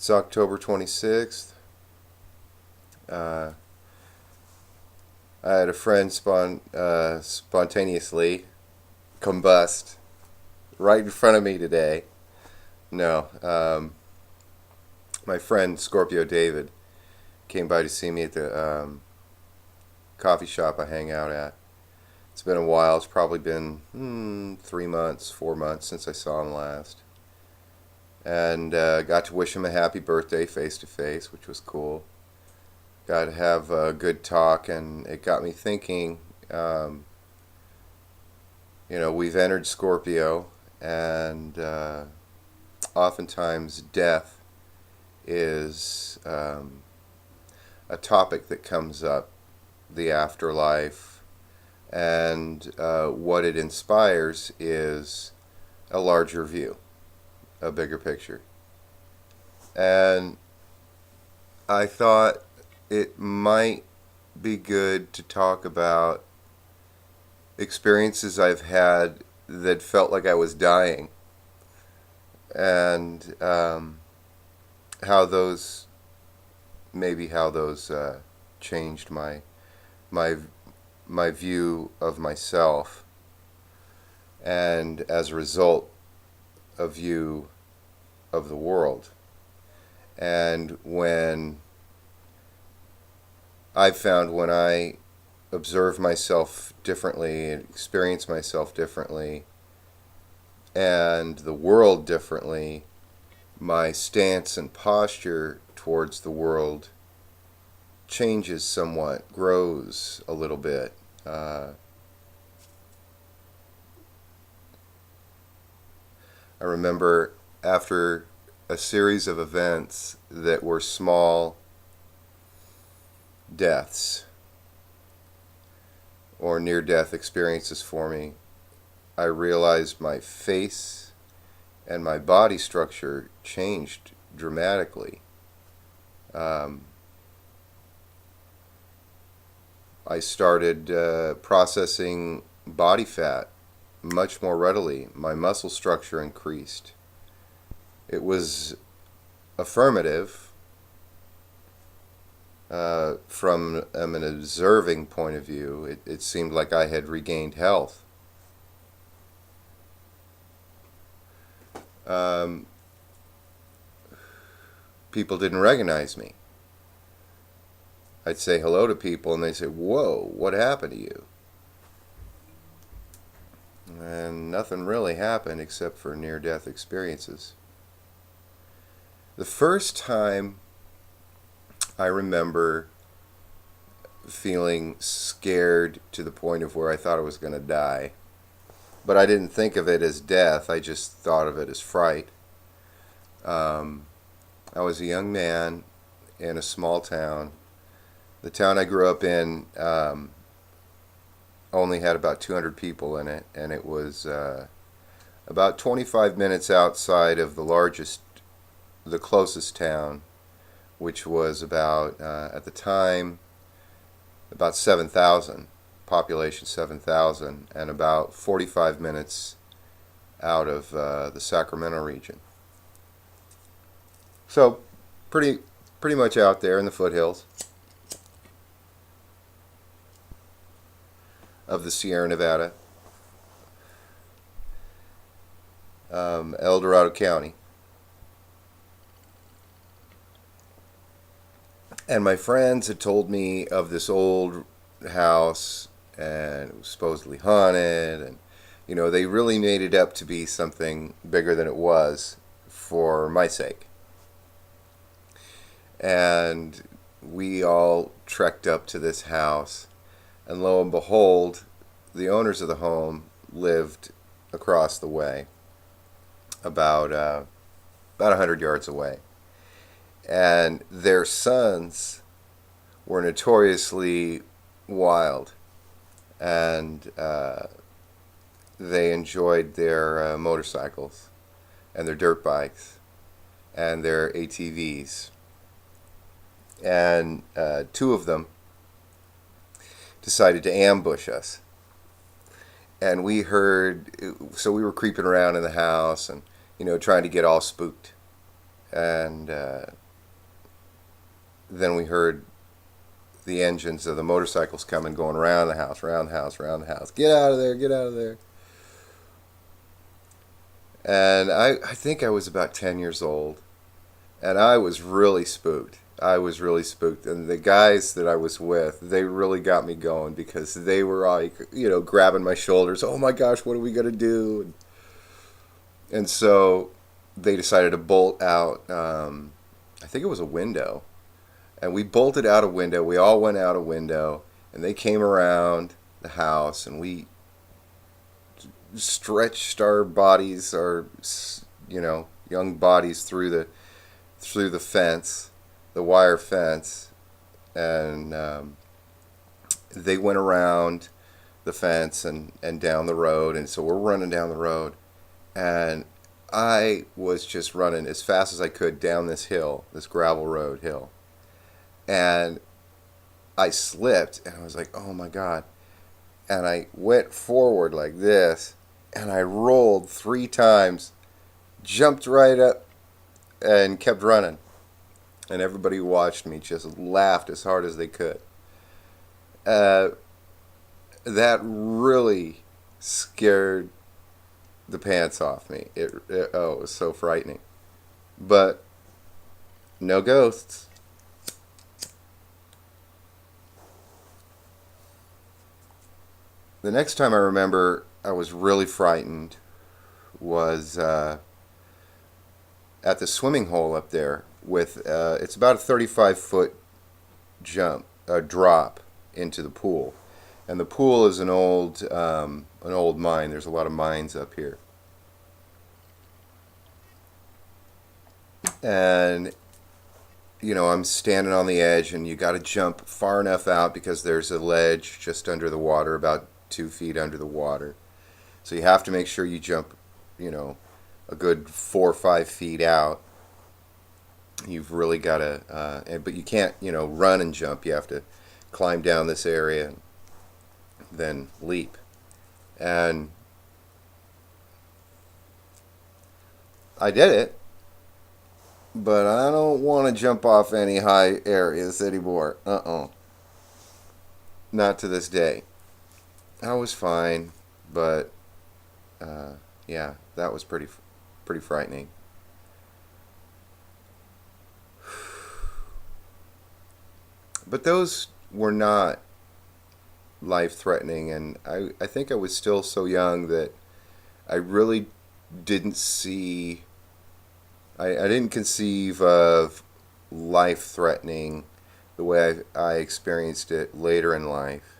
It's October 26th. Uh, I had a friend spontaneously combust right in front of me today. No, my friend Scorpio David came by to see me at the coffee shop I hang out at. It's been a while. It's probably been 3 months, 4 months since I saw him last. And got to wish him a happy birthday face to face, which was cool. Got to have a good talk, and it got me thinking. We've entered Scorpio, and oftentimes death is a topic that comes up, the afterlife, and what it inspires is a larger view, a bigger picture. And I thought it might be good to talk about experiences I've had that felt like I was dying, and how those changed my view of myself, and as a result, a view of the world. And I've found when I observe myself differently and experience myself differently and the world differently, my stance and posture towards the world changes somewhat, grows a little bit. I remember after a series of events that were small deaths or near-death experiences for me, I realized my face and my body structure changed dramatically. I started processing body fat much more readily. My muscle structure increased. It was affirmative from an observing point of view. It seemed like I had regained health. People didn't recognize me. I'd say hello to people and they'd say, "Whoa, what happened to you?" And nothing really happened except for near-death experiences. The first time I remember feeling scared to the point of where I thought I was going to die. But I didn't think of it as death, I just thought of it as fright. I was a young man in a small town. The town I grew up in only had about 200 people in it, and it was about 25 minutes outside of the closest town, which was about, at the time, about 7,000, population 7,000, and about 45 minutes out of the Sacramento region. So, pretty much out there in the foothills of the Sierra Nevada, El Dorado County. And my friends had told me of this old house, and it was supposedly haunted, and they really made it up to be something bigger than it was for my sake. And we all trekked up to this house, and lo and behold, the owners of the home lived across the way, about 100 yards away. And their sons were notoriously wild, and they enjoyed their motorcycles and their dirt bikes and their ATVs. And two of them decided to ambush us. And we heard, so we were creeping around in the house and, trying to get all spooked. and then we heard the engines of the motorcycles coming, going around the house, around the house, around the house. Get out of there! Get out of there! And I think I was about 10 years old, and I was really spooked. I was really spooked, and the guys that I was with, they really got me going because they were like, grabbing my shoulders. Oh my gosh, what are we gonna do? And so they decided to bolt out. I think it was a window, and we bolted out a window. We all went out a window, and they came around the house, and we stretched our bodies, our young bodies through the fence, the wire fence, and they went around the fence and down the road, and so we're running down the road, and I was just running as fast as I could down this hill, this gravel road hill, and I slipped, and I was like, oh my God, and I went forward like this, and I rolled 3 times, jumped right up, and kept running. And everybody who watched me just laughed as hard as they could. That really scared the pants off me. It was so frightening. But no ghosts. The next time I remember I was really frightened was at the swimming hole up there with it's about a 35-foot drop into the pool, and the pool is an old mine. There's a lot of mines up here, and I'm standing on the edge, and you got to jump far enough out because there's a ledge just under the water, about 2 feet under the water. So you have to make sure you jump, a good 4 or 5 feet out. You've really got to, but you can't, run and jump. You have to climb down this area and then leap. And I did it, but I don't want to jump off any high areas anymore. Not to this day. I was fine, but yeah, that was pretty frightening. But those were not life-threatening, and I think I was still so young that I really didn't see, I didn't conceive of life-threatening the way I experienced it later in life,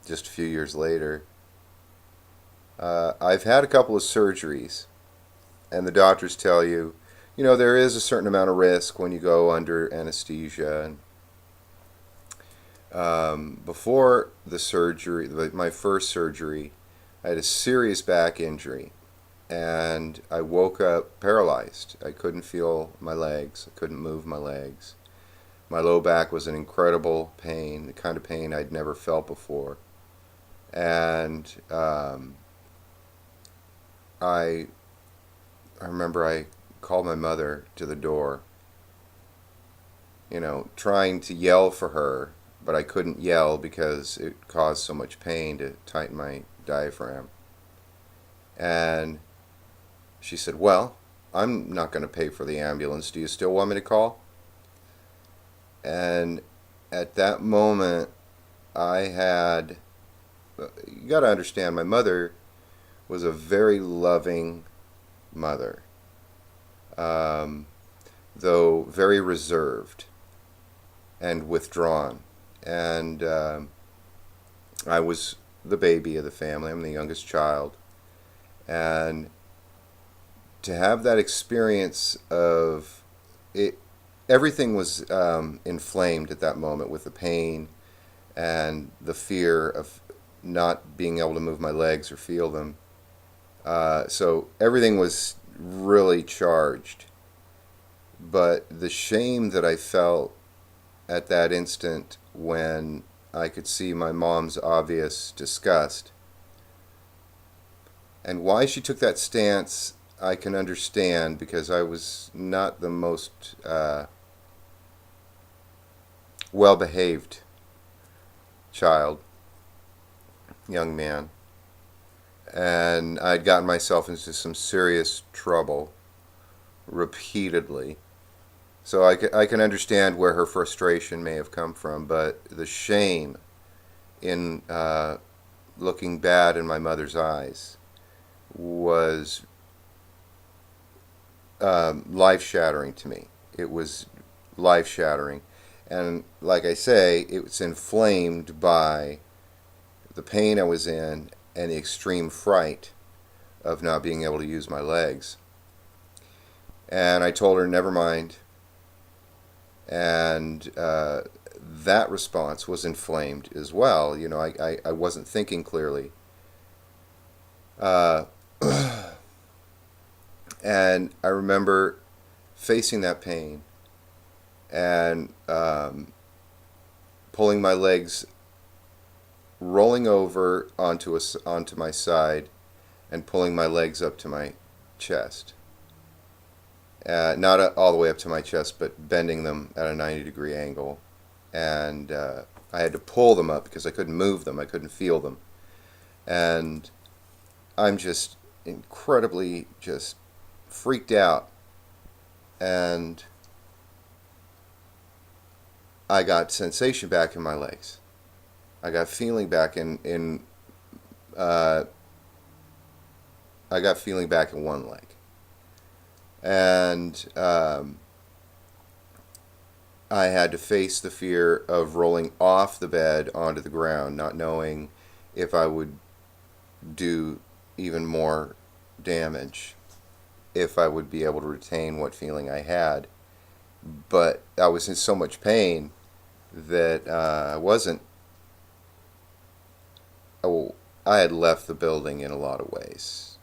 just a few years later. I've had a couple of surgeries, and the doctors tell you, there is a certain amount of risk when you go under anesthesia. And before the surgery, my first surgery, I had a serious back injury, and I woke up paralyzed. I couldn't feel my legs. I couldn't move my legs. My low back was an incredible pain, the kind of pain I'd never felt before. And I remember I called my mother to the door, trying to yell for her, but I couldn't yell because it caused so much pain to tighten my diaphragm. And she said, well, I'm not going to pay for the ambulance. Do you still want me to call? And at that moment, you got to understand, my mother was a very loving mother, though very reserved and withdrawn. And I was the baby of the family. I'm the youngest child. And to have that experience of it, everything was inflamed at that moment with the pain and the fear of not being able to move my legs or feel them. So everything was really charged. But the shame that I felt at that instant when I could see my mom's obvious disgust, and why she took that stance, I can understand because I was not the most well behaved child, young man. And I'd gotten myself into some serious trouble repeatedly. So I can understand where her frustration may have come from, but the shame in looking bad in my mother's eyes was life shattering to me. It was life shattering. And like I say, it was inflamed by the pain I was in and the extreme fright of not being able to use my legs. And I told her, never mind. And that response was inflamed as well. You know, I wasn't thinking clearly. Uh, and I remember facing that pain and pulling my legs, rolling over onto my side, and pulling my legs up to my chest. Not all the way up to my chest, but bending them at a 90-degree angle. And I had to pull them up because I couldn't move them. I couldn't feel them. And I'm just incredibly just freaked out. And I got sensation back in my legs. I got feeling back I got feeling back in one leg. And I had to face the fear of rolling off the bed onto the ground, not knowing if I would do even more damage, if I would be able to retain what feeling I had. But I was in so much pain that I had left the building in a lot of ways.